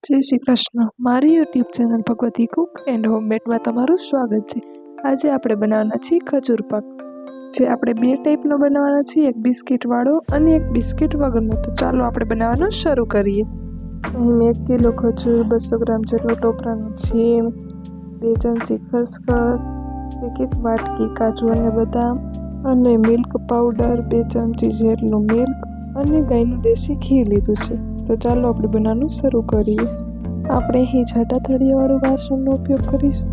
જય શ્રી કૃષ્ણ. મારી YouTube channel Bhagwati cook and હોમમેડમાં તમારું સ્વાગત છે. આજે આપણે બનાવવાના છીએ ખજૂર પાક, જે આપણે બે ટાઈપનો બનાવવાના છીએ, એક બિસ્કિટવાળો અને એક બિસ્કિટ વગરનો. તો ચાલો આપણે બનાવવાનું શરૂ કરીએ. અહીં મેં 1 કિલો ખજૂર, 200 ગ્રામ જેટલો ટોપરાનો છીણ, 2 ચમચી ખસખસ, 1 વાટકી કાજુ અને બદામ અને મિલ્ક પાવડર, 2 ચમચી જેટલું મિલ્ક અને ગાયનું દેશી ઘી લીધું છે. તો ચાલો આપણે બનાવવાનું શરૂ કરીએ. આપણે અહીં જાડા તળિયાવાળું વાસણનો ઉપયોગ કરીશું.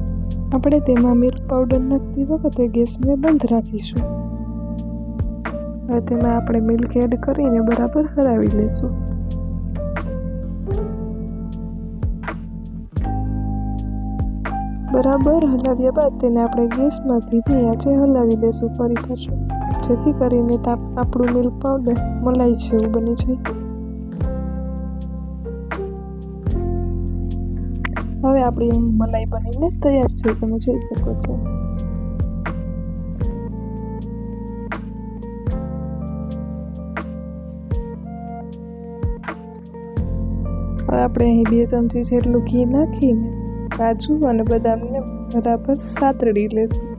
આપણે તેમાં મિલ્ક પાવડર નાખતી વખતે ગેસને બંધ રાખીશું. હવે તેમાં આપણે મિલ્ક એડ કરીને બરાબર હલાવી લેશું. બરાબર હલાવ્યા બાદ તેને આપણે ગેસમાંથી ધીમી આંચે હલાવી લેશું ફરી પાછું, જેથી કરીને આપણું મિલ્ક પાવડર મલાઈ જેવું બની જાય. હવે આપણી મલાઈ બનીને તૈયાર છે, તમે જોઈ શકો છો. હવે આપણે અહીં 2 ચમચી જેટલું ઘી નાખીને કાજુ અને બદામને બરાબર સાતળી લેશું.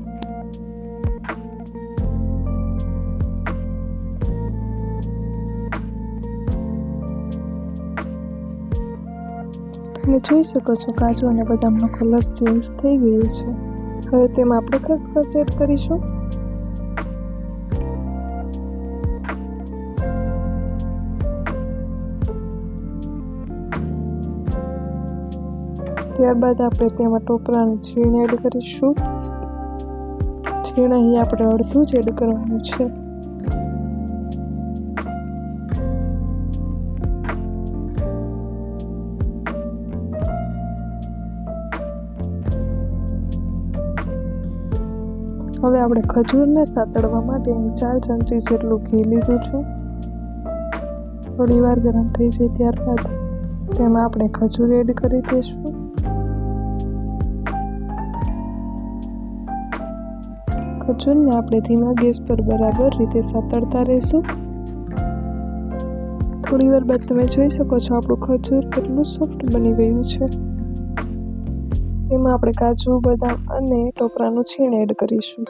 તમે જોઈ શકો છો કાજુ અને બદામનો કલર ચેન્જ થઈ ગયો છે. હવે તેમાં આપણે ખસખસ એડ કરીશું. ત્યારબાદ આપણે તેમાં ટોપરાનું છીણ એડ કરીશું. છીણ અહીં આપણે અડધું જ એડ કરવાનું છે. હવે આપણે ખજૂરને સાતળવા માટે અહીં 4 ચમચી જેટલું ઘી લીધું છે. થોડી વાર ગરમ થઈ જાય ત્યારબાદ તેમાં આપણે ખજૂર એડ કરી દઈશું. ખજૂરને આપણે ધીમા ગેસ પર બરાબર રીતે સાતળતા રહીશું. થોડી વાર બાદ તમે જોઈ શકો છો આપણું ખજૂર કેટલું સોફ્ટ બની ગયું છે. તેમાં આપણે કાજુ, બદામ અને ટોપરાનું છીણ એડ કરીશું.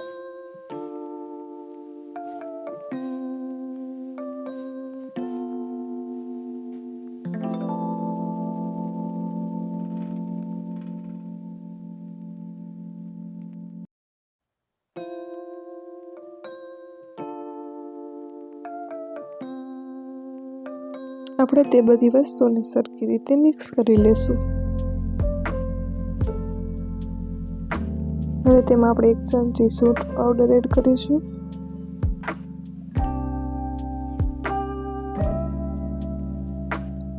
આપણે તે બધી વસ્તુને સરખી રીતે મિક્સ કરી લેશું. હવે તેમાં આપણે 1 ચમચી સૂંઠ પાવડર એડ કરીશું.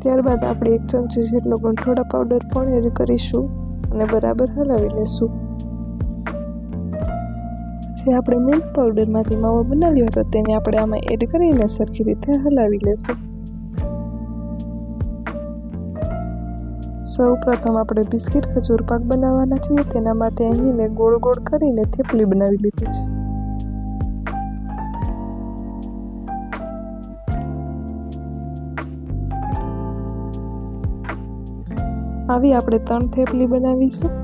ત્યારબાદ આપણે 1 ચમચી જેટલો ગંઠોડા પાવડર પણ એડ કરીશું અને બરાબર હલાવી લેશું. જે આપણે મિલ્ક પાવડરમાંથી માવો બનાવ્યો હતો તેને આપણે આમાં એડ કરીને સરખી રીતે હલાવી લેશું. સૌ પ્રથમ આપણે બિસ્કિટ ખજૂર પાક બનાવવાના છીએ. તેના માટે અહીં મેં ગોળ ગોળ કરીને થેપલી બનાવી લીધી છે. આવી આપણે 3 થેપલી બનાવીશું.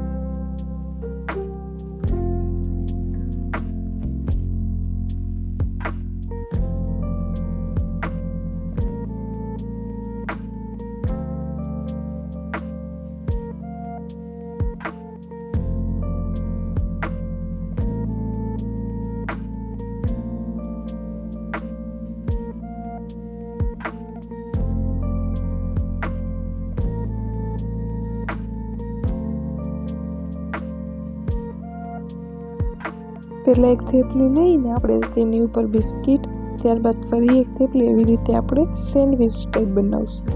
પહેલા એક થેપલી લઈને આપણે તેની ઉપર બિસ્કિટ, ત્યારબાદ ફરી એક થેપલી, એવી રીતે આપણે સેન્ડવિચ ટાઈપ બનાવશું.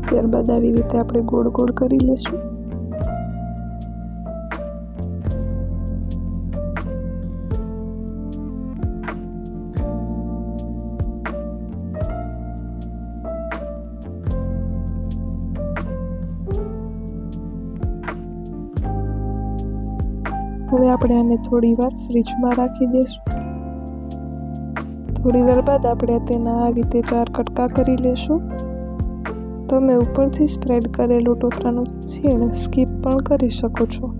ત્યારબાદ આવી રીતે આપણે ગોળ ગોળ કરી લેશું. હવે આપણે આને થોડીવાર ફ્રીજમાં રાખી દઈશું. થોડીવાર બાદ આપણે તેના આ રીતે 4 કટકા કરી લેશું. તમે ઉપરથી સ્પ્રેડ કરેલું ટોપરાનું છીણ સ્કીપ પણ કરી શકો છો.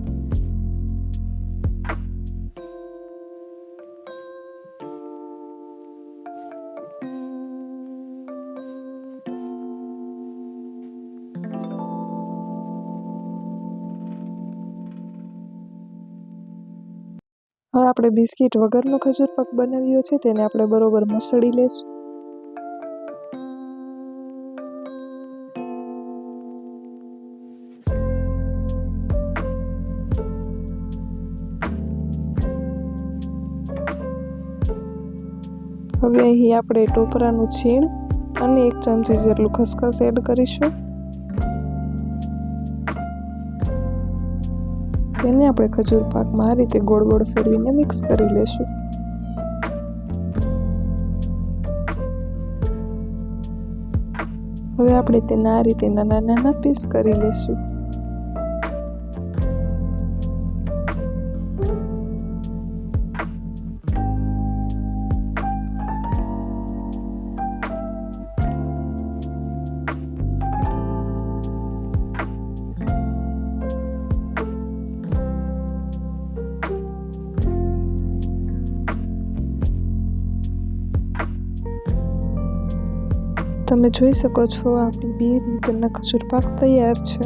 હવે આપણે બિસ્કિટ વગરનો ખજૂર પાક બનાવ્યો છે તેને આપણે બરોબર મસળી લેશું. હવે અહીં આપણે ટોપરાનું છીણ અને 1 ચમચી જેટલું ખસખસ એડ કરીશું. તેને આપણે ખજૂર પાકમાં આ રીતે ગોળ ગોળ ફેરવીને મિક્સ કરી લેશું. હવે આપણે તેને આ રીતે નાના નાના પીસ કરી લેશું. તમે જોઈ શકો છો આપણી 2 લીટરના ખજૂર પાક તૈયાર છે.